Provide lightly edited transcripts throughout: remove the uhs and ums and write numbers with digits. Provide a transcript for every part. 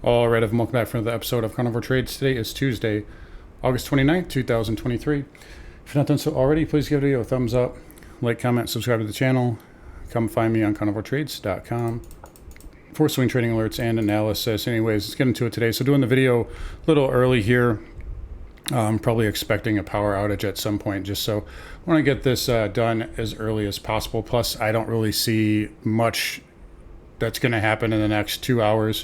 All right, welcome back for another episode of Carnivore Trades. Today is Tuesday, August 29th, 2023. If you've not done so already, please give the video a thumbs up, like, comment, subscribe to the channel. Come find me on carnivoretrades.com for swing trading alerts and analysis. Anyways, let's get into it today. So doing the video a little early here. I'm probably expecting a power outage at some point, just so I want to get this done as early as possible. Plus, I don't really see much that's going to happen in the next 2 hours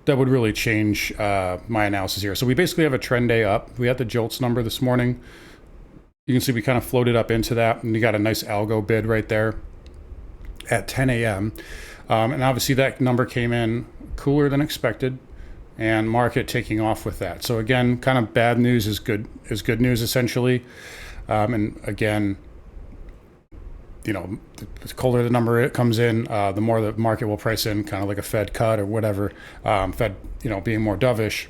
that would really change my analysis here. So we basically have a trend day up. We had the JOLTS number this morning. You can see we kind of floated up into that, and you got a nice algo bid right there at 10 a.m. And obviously that number came in cooler than expected, and market taking off with that. So again, kind of bad news is good news essentially. And again, you know, the colder the number it comes in, the more the market will price in, kind of like a Fed cut or whatever. Fed, you know, being more dovish.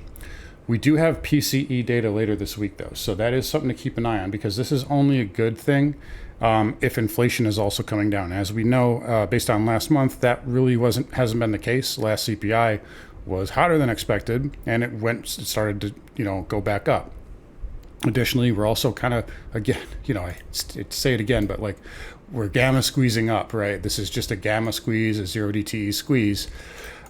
We do have PCE data later this week, though, so that is something to keep an eye on, because this is only a good thing if inflation is also coming down. As we know, based on last month, that really hasn't been the case. Last CPI was hotter than expected, and it started to, you know, go back up. Additionally, we're also kind of, again, you know, I say it again, but like, we're gamma squeezing up, right? This is just a gamma squeeze, a 0 DTE squeeze,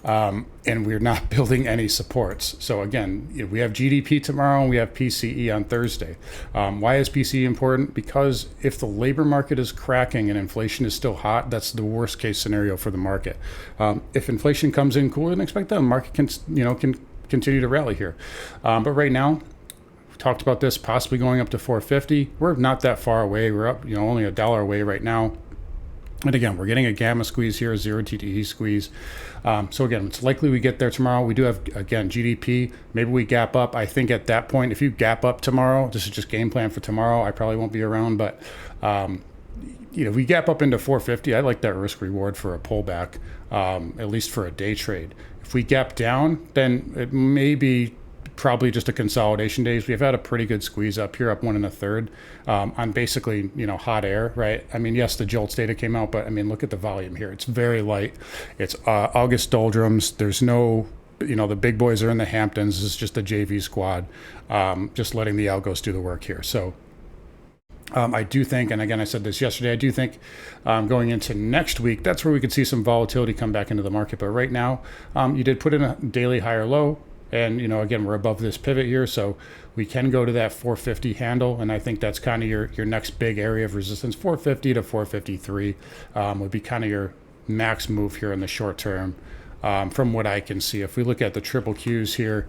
and we're not building any supports. So again, you know, we have GDP tomorrow and we have PCE on Thursday. Why is PCE important? Because if the labor market is cracking and inflation is still hot, that's the worst case scenario for the market. If inflation comes in cooler than expected, the market can continue to rally here. But right now, talked about this possibly going up to 450. We're not that far away. We're up, you know, only $1 away right now. And again, we're getting a gamma squeeze here, a 0 TTE squeeze. So again, it's likely we get there tomorrow. We do have, again, GDP. Maybe we gap up. I think at that point, if you gap up tomorrow, this is just game plan for tomorrow. I probably won't be around, but you know, if we gap up into 450, I like that risk reward for a pullback, at least for a day trade. If we gap down, then it may be probably just a consolidation days. We've had a pretty good squeeze up here, up 1 1/3 on basically, you know, hot air, right? I mean, yes, the JOLTS data came out, but I mean, look at the volume here. It's very light. It's August doldrums. There's no, you know, the big boys are in the Hamptons. This is just a JV squad, just letting the algos do the work here. So I do think, and again, I said this yesterday, I do think going into next week, that's where we could see some volatility come back into the market. But right now, you did put in a daily higher low. And, you know, again, we're above this pivot here, so we can go to that 450 handle. And I think that's kind of your next big area of resistance. 450 to 453 would be kind of your max move here in the short term, from what I can see. If we look at the triple Qs here,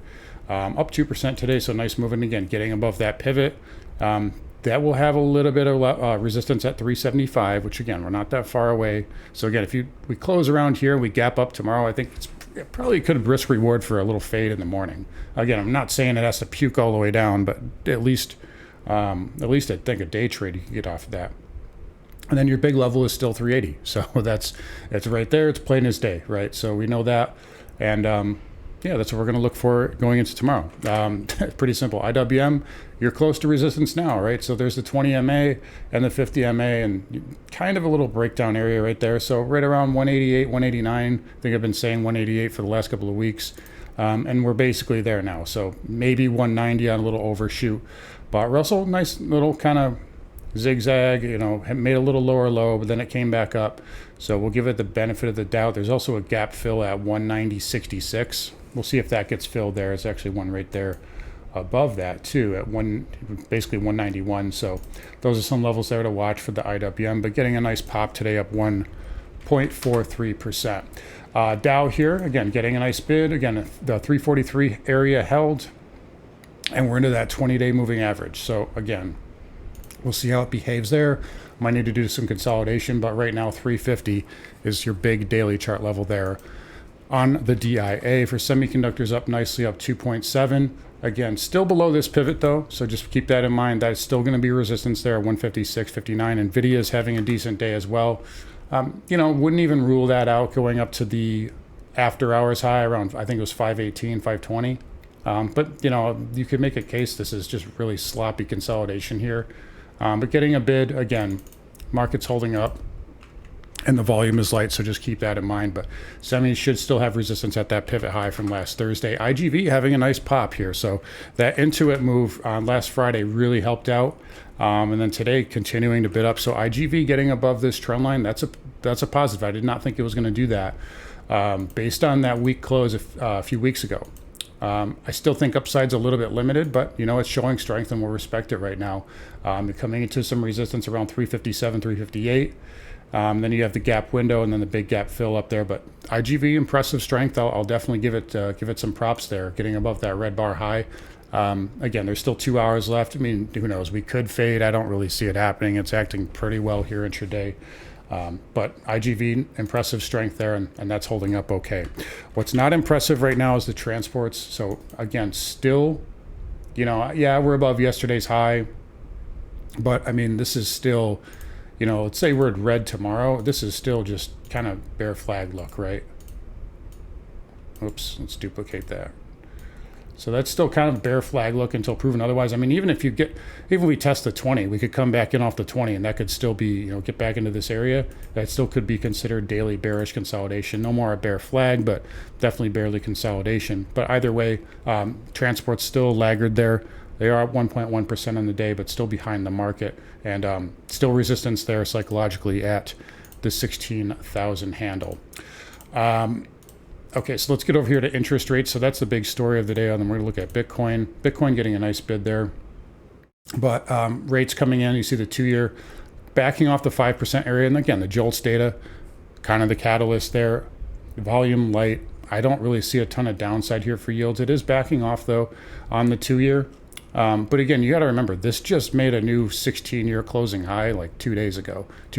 up 2% today, so nice moving. Again, getting above that pivot. That will have a little bit of resistance at 375, which, again, we're not that far away. So, again, if we close around here and we gap up tomorrow, I think it probably could risk reward for a little fade in the morning. Again, I'm not saying it has to puke all the way down, but at least I think a day trade you can get off of that. And then your big level is still 380. So it's right there. It's plain as day, right? So we know that. And yeah, that's what we're going to look for going into tomorrow. Pretty simple. IWM, you're close to resistance now, right? So there's the 20 MA and the 50 MA, and kind of a little breakdown area right there. So right around 188, 189. I think I've been saying 188 for the last couple of weeks. And we're basically there now. So maybe 190 on a little overshoot. But Russell, nice little kind of zigzag, you know, made a little lower low, but then it came back up. So we'll give it the benefit of the doubt. There's also a gap fill at 190.66. We'll see if that gets filled there. It's actually one right there above that too, at basically 191. So those are some levels there to watch for the IWM, but getting a nice pop today, up 1.43%. Dow here, again, getting a nice bid. Again, the 343 area held, and we're into that 20-day moving average. So again, we'll see how it behaves there. Might need to do some consolidation, but right now 350 is your big daily chart level there. On the DIA for semiconductors, up nicely, up 2.7. Again, still below this pivot though, so just keep that in mind. That's still going to be resistance there, 156.59. Nvidia is having a decent day as well. You know, wouldn't even rule that out going up to the after hours high around, I think it was 518, 520. But you know, you could make a case this is just really sloppy consolidation here. But getting a bid, again, market's holding up. and the volume is light, so just keep that in mind. But semis should still have resistance at that pivot high from last Thursday. IGV having a nice pop here, so that into it move on last Friday really helped out, and then today continuing to bid up. So IGV getting above this trend line, that's a positive. I did not think it was going to do that based on that weak close a few weeks ago. I still think upside's a little bit limited, but it's showing strength and we'll respect it right now. You're coming into some resistance around 357, 358. Then you have the gap window and then the big gap fill up there. But IGV, impressive strength. I'll definitely give it some props there, getting above that red bar high. Again, there's still 2 hours left. I mean, who knows? We could fade. I don't really see it happening. It's acting pretty well here intraday. But IGV, impressive strength there, and that's holding up okay. What's not impressive right now is the transports. So again, still, yeah, we're above yesterday's high. But I mean, this is still, let's say we're at red tomorrow. This is still just kind of bear flag look, right? Oops, let's duplicate that. So that's still kind of bear flag look until proven otherwise. I mean, even if we test the 20, we could come back in off the 20 and that could still be, get back into this area. That still could be considered daily bearish consolidation. No more a bear flag, but definitely barely consolidation. But either way, transport's still laggard there. They are up 1.1% on the day, but still behind the market, and still resistance there psychologically at the 16,000 handle. Okay, so let's get over here to interest rates. So that's the big story of the day. And then we're going to look at Bitcoin. Bitcoin getting a nice bid there. But rates coming in, you see the 2-year backing off the 5% area. And again, the JOLTS data, kind of the catalyst there. Volume light. I don't really see a ton of downside here for yields. It is backing off, though, on the 2-year. But again, you got to remember, this just made a new 16-year closing high like 2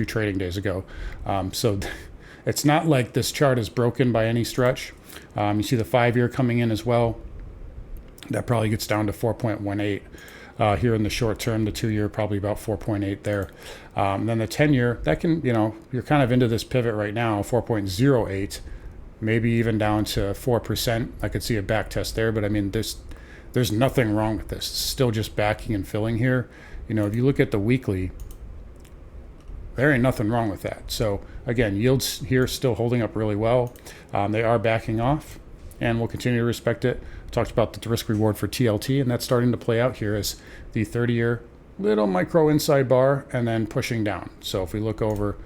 trading days ago. So it's not like this chart is broken by any stretch. You see the 5-year coming in as well. That probably gets down to 4.18 here in the short term. The 2-year probably about 4.8 there. Then the 10-year, that can, you're kind of into this pivot right now, 4.08, maybe even down to 4%. I could see a back test there, but I mean, there's nothing wrong with this. It's still just backing and filling here. If you look at the weekly, there ain't nothing wrong with that. So again, yields here still holding up really well. They are backing off, and we'll continue to respect it. Talked about the risk reward for TLT, and that's starting to play out here as the 30-year little micro inside bar and then pushing down. So if we look over,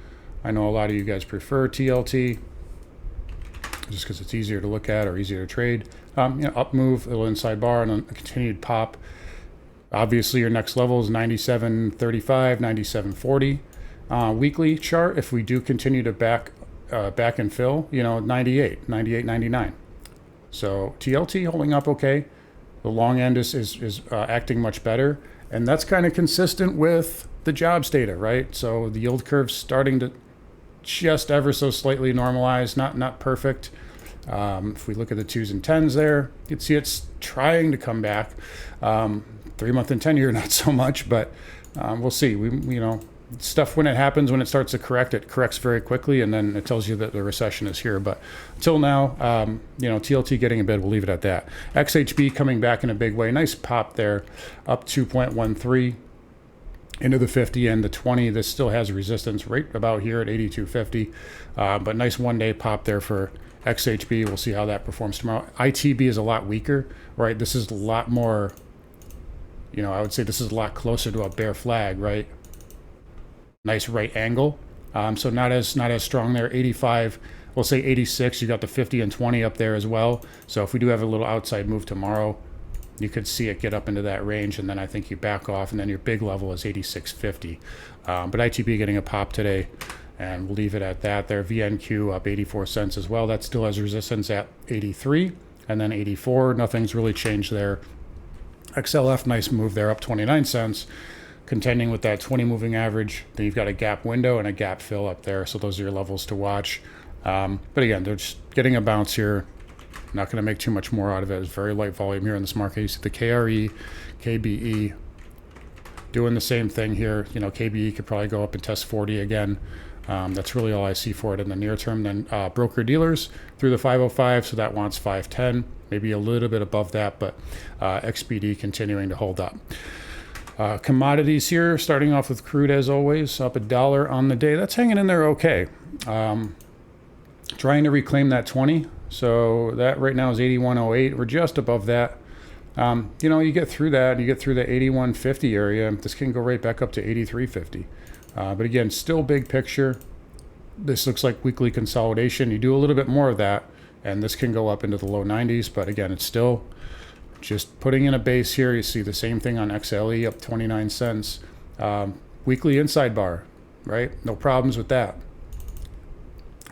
I know a lot of you guys prefer TLT just because it's easier to look at or easier to trade. Up move, a little inside bar, and then a continued pop. Obviously, your next level is 97.35, 97.40. Weekly chart, if we do continue to back and fill, 98, 99. So TLT holding up okay. The long end is acting much better, and that's kind of consistent with the jobs data, right? So the yield curve's starting to just ever so slightly normalize, not perfect. If we look at the 2s and 10s there, you can see it's trying to come back. 3-month and 10-year, not so much, but we'll see. Stuff when it happens, when it starts to correct, it corrects very quickly, and then it tells you that the recession is here. But until now, TLT getting a bid, we'll leave it at that. XHB coming back in a big way. Nice pop there, up 2.13 into the 50 and the 20. This still has resistance right about here at 82.50, but nice one-day pop there for XHB. We'll see how that performs tomorrow. ITB is a lot weaker, right? This is a lot more, I would say this is a lot closer to a bear flag, right? Nice right angle. So not as strong there. 85, we'll say 86. You got the 50 and 20 up there as well. So if we do have a little outside move tomorrow, you could see it get up into that range, and then I think you back off, and then your big level is 86.50. But ITB getting a pop today, and we'll leave it at that there. VNQ up 84 cents as well. That still has resistance at 83, and then 84. Nothing's really changed there. XLF, nice move there, up 29 cents. Contending with that 20 moving average. Then you've got a gap window and a gap fill up there. So those are your levels to watch. But again, they're just getting a bounce here. Not going to make too much more out of it. It's very light volume here in this market. You see the KRE, KBE doing the same thing here. KBE could probably go up and test 40 again. That's really all I see for it in the near term. Then broker dealers through the 505, so that wants 510, maybe a little bit above that, but XBD continuing to hold up. Commodities here, starting off with crude as always, up $1 on the day. That's hanging in there okay. Trying to reclaim that 20. So that right now is 81.08. We're just above that. You get through that, you get through the 81.50 area. This can go right back up to 83.50. But again, still big picture. This looks like weekly consolidation. You do a little bit more of that, and this can go up into the low 90s. But again, it's still just putting in a base here. You see the same thing on XLE, up 29 cents. Weekly inside bar, right? No problems with that.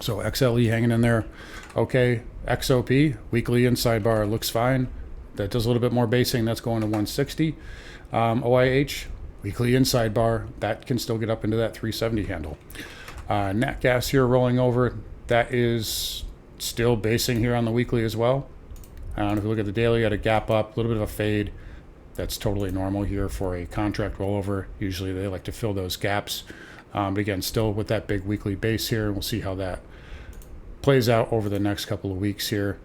So XLE hanging in there. Okay, XOP, weekly inside bar, looks fine. That does a little bit more basing. That's going to 160. OIH, weekly inside bar. That can still get up into that 370 handle. Nat gas here rolling over. That is still basing here on the weekly as well. If you look at the daily, had a gap up, a little bit of a fade. That's totally normal here for a contract rollover. Usually they like to fill those gaps. But again, still with that big weekly base here, and we'll see how that plays out over the next couple of weeks here.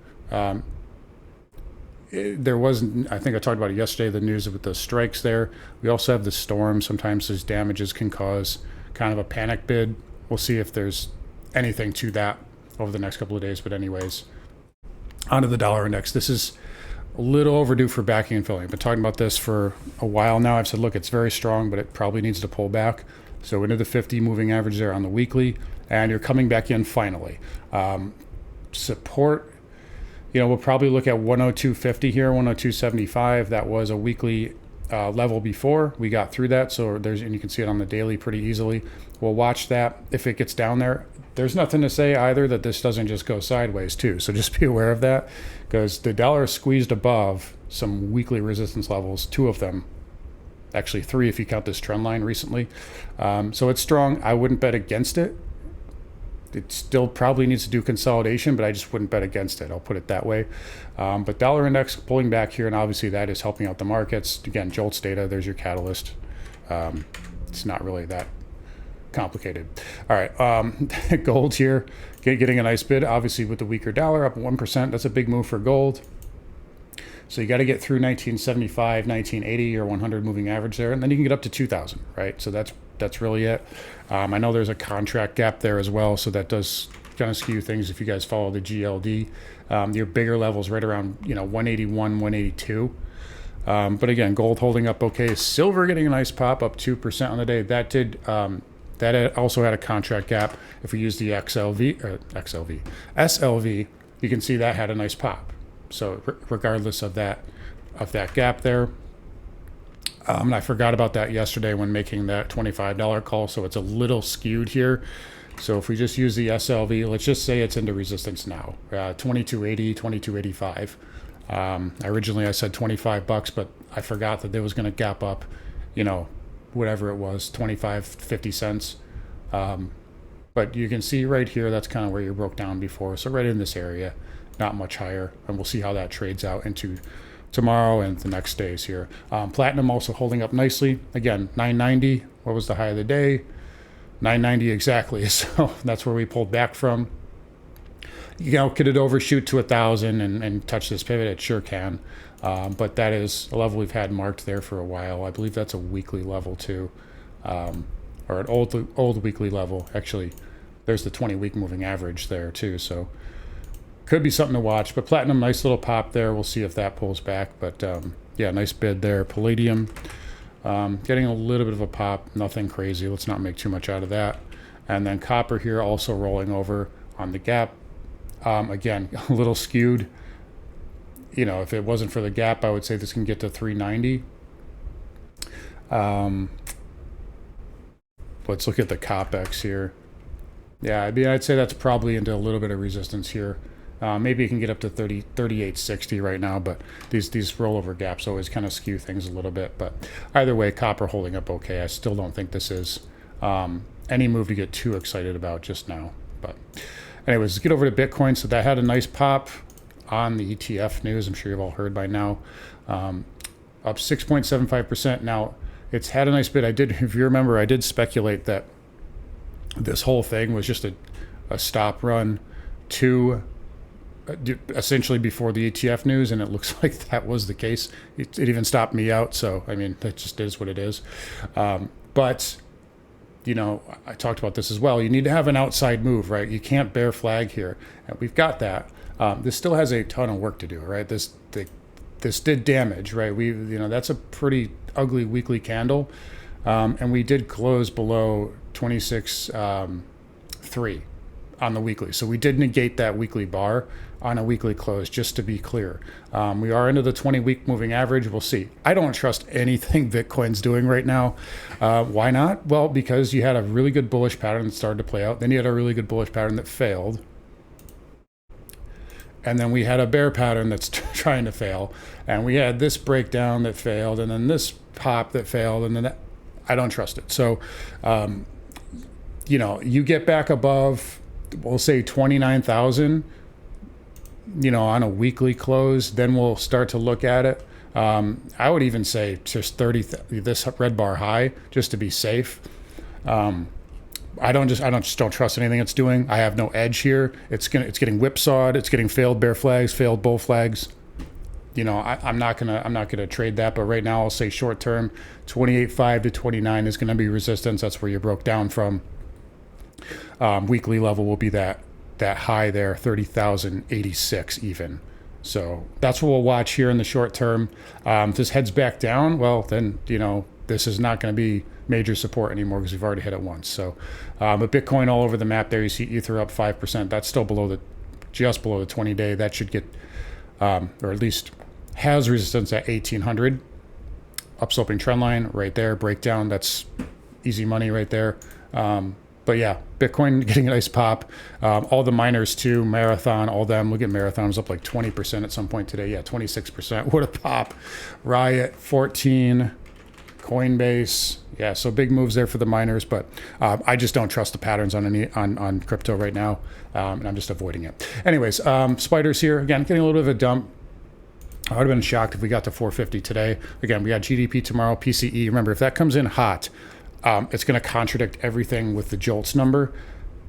There wasn't, I think I talked about it yesterday, the news with the strikes there. We also have the storm. Sometimes those damages can cause kind of a panic bid. We'll see if there's anything to that over the next couple of days. But anyways, onto the dollar index. This is a little overdue for backing and filling. I've been talking about this for a while now. I've said, look, it's very strong, but it probably needs to pull back. So into the 50 moving average there on the weekly, and you're coming back in finally. Support, we'll probably look at 102.50 here, 102.75. That was a weekly level before. We got through that, so and you can see it on the daily pretty easily. We'll watch that. If it gets down there, there's nothing to say either that this doesn't just go sideways too. So just be aware of that, because the dollar is squeezed above some weekly resistance levels, 2 of them. Actually 3 if you count this trend line recently. So it's strong. I wouldn't bet against it. It still probably needs to do consolidation, but I just wouldn't bet against it. I'll put it that way. But dollar index pulling back here, and obviously that is helping out the markets. Again, JOLTS data, there's your catalyst. It's not really that complicated. All right, gold here, getting a nice bid, obviously with the weaker dollar, up 1%. That's a big move for gold. So you got to get through 1975, 1980, or 100 moving average there, and then you can get up to 2,000, right? So that's really it. I know there's a contract gap there as well, so that does kind of skew things if you guys follow the GLD. Your bigger levels right around 181, 182. But again, gold holding up okay. Silver getting a nice pop, up 2% on the day. That did that also had a contract gap. If we use the SLV, you can see that had a nice pop. So regardless of that gap there, I forgot about that yesterday when making that $25 call, so it's a little skewed here. So if we just use the SLV, let's just say it's into resistance now, 2280, 2285. Originally I said $25, but I forgot that there was going to gap up, whatever it was, 25, 50 cents. But you can see right here, that's kind of where you broke down before. So right in this area, not much higher, and we'll see how that trades out into tomorrow and the next days here. Platinum also holding up nicely. Again, 990. What was the high of the day? 990 exactly. So that's where we pulled back from. Could it overshoot to 1,000 and touch this pivot? It sure can. But that is a level we've had marked there for a while. I believe that's a weekly level too, or an old weekly level. Actually, there's the 20-week moving average there too. So could be something to watch. But platinum, nice little pop there. We'll see if that pulls back. But yeah, nice bid there. Palladium getting a little bit of a pop. Nothing crazy. Let's not make too much out of that. And then copper here also rolling over on the gap. Again, a little skewed. If it wasn't for the gap, I would say this can get to 390. Let's look at the COPEX here. Yeah, I'd say that's probably into a little bit of resistance here. Maybe it can get up to 38.60 right now, but these rollover gaps always kind of skew things a little bit. But either way, copper holding up okay. I still don't think this is any move to get too excited about just now. But anyways, let's get over to Bitcoin. So that had a nice pop on the ETF news. I'm sure you've all heard by now. Up 6.75%. Now, it's had a nice bit. If you remember, I did speculate that this whole thing was just a stop run to essentially before the ETF news, and it looks like that was the case. It even stopped me out. So, I mean, that just is what it is. But, I talked about this as well. You need to have an outside move, right? You can't bear flag here. And we've got that. This still has a ton of work to do, right? This did damage, right? That's a pretty ugly weekly candle. And we did close below 26.3 on the weekly. So we did negate that weekly bar on a weekly close, just to be clear. We are into the 20-week moving average. We'll see. I don't trust anything Bitcoin's doing right now. Why not? Well, because you had a really good bullish pattern that started to play out. Then you had a really good bullish pattern that failed. And then we had a bear pattern that's trying to fail. And we had this breakdown that failed, and then this pop that failed, and then I don't trust it. So, you get back above, we'll say 29,000, on a weekly close, then we'll start to look at it. I would even say just 30, this red bar high, just to be safe. I don't trust anything it's doing. I have no edge here. It's getting whipsawed. It's getting failed bear flags, failed bull flags. I'm not gonna trade that. But right now, I'll say short term, 28.5 to 29 is gonna be resistance. That's where you broke down from. Weekly level will be that high there, 30,086 even. So that's what we'll watch here in the short term. If this heads back down, well, then this is not going to be major support anymore because we've already hit it once. So, but Bitcoin all over the map there. You see Ether up 5%. That's still just below the 20-day. That should get, or at least has resistance at 1,800. Upsloping trend line right there. Breakdown. That's easy money right there. But yeah, Bitcoin getting a nice pop. All the miners too, Marathon, all them. Look at Marathon was up like 20% at some point today. Yeah, 26%. What a pop. Riot 14. Coinbase, yeah, so big moves there for the miners, but I just don't trust the patterns on crypto right now, and I'm just avoiding it. Anyways, spiders here again, getting a little bit of a dump. I would have been shocked if we got to 450 today. Again, we got GDP tomorrow, PCE. Remember, if that comes in hot, it's going to contradict everything with the JOLTS number.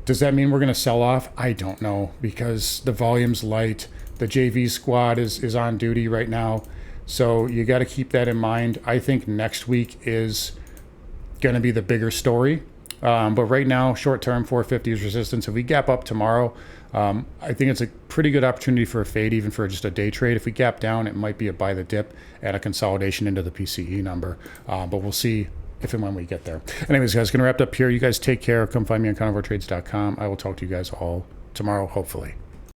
Does that mean we're going to sell off? I don't know, because the volume's light. The JV squad is on duty right now. So you got to keep that in mind. I think next week is going to be the bigger story. But right now, short term, 450 is resistance. If we gap up tomorrow, I think it's a pretty good opportunity for a fade, even for just a day trade. If we gap down, it might be a buy the dip and a consolidation into the PCE number. But we'll see if and when we get there. Anyways, guys, going to wrap up here. You guys take care. Come find me on carnivoretrades.com. I will talk to you guys all tomorrow, hopefully.